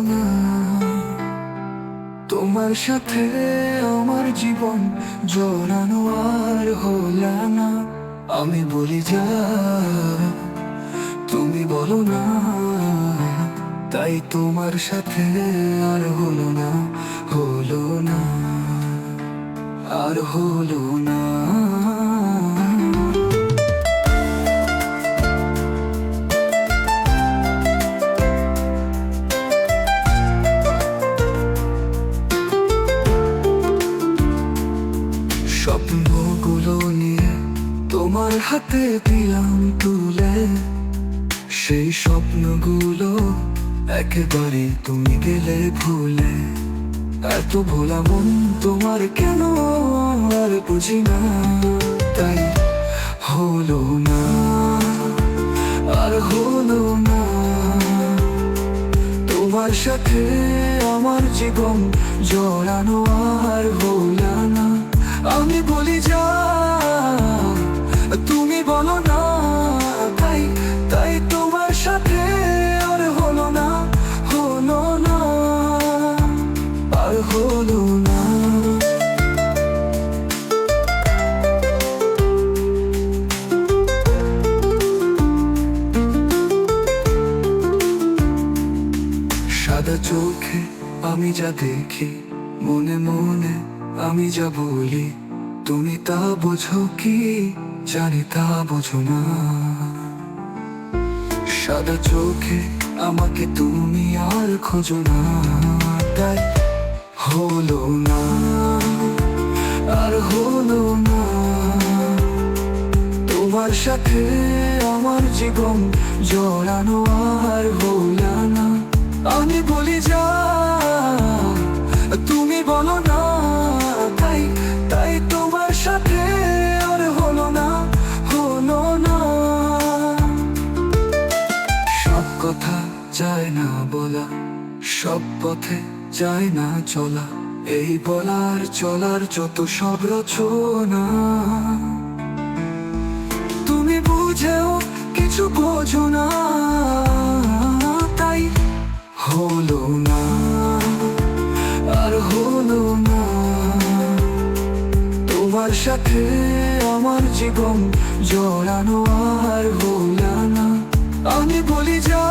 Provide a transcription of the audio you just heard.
না। তোমার সাথে আমার জীবন জড়ানো আর হলো না। আমি বলি যা, তুমি বলো না, তাই তোমার সাথে আর হলো না, হলো না, আর হলো না। স্বপ্নগুলো নিয়ে তোমার হাতে দিলাম তুলে, সেই স্বপ্নগুলো একেবারে তুমি গেলে ভুলে। এত ভোলা মন তোমার কেন আর বুঝি না, তাই হলো না, আর হলো না। তোমার সাথে আমার জীবন জড়ানো আর হলো না। আমি বলি যা, তুমি বলো না, তাই তাই তোমার সাথে আর হলো না, হলো না, আর হলো না। সাদা চোখে আমি যা দেখি, মনে মনে আমি যা বলি, তুমি তা বোঝো কি জানি তা বোঝো না। সাদা চোখে আমাকে তুমি আর খোঁজো না, তাই হলো না, আর হলো না। তোমার সাথে আমার জীবন জড়ানো আর হলো না। আমি বলি যা, তুমি বলো না, তাই তাই তোমার সাথে আর হলো না, হলো না। সব কথা যায় না বলা, সব পথে যায় না চলা, এই বলার চলার যত সব রচনা। তুমি বুঝেও কিছু বোঝো না, তাই হলো না, আর হলো না। তোমার সাথে আমার জীবন জড়ানো আর হলো না। আমি বলি যা,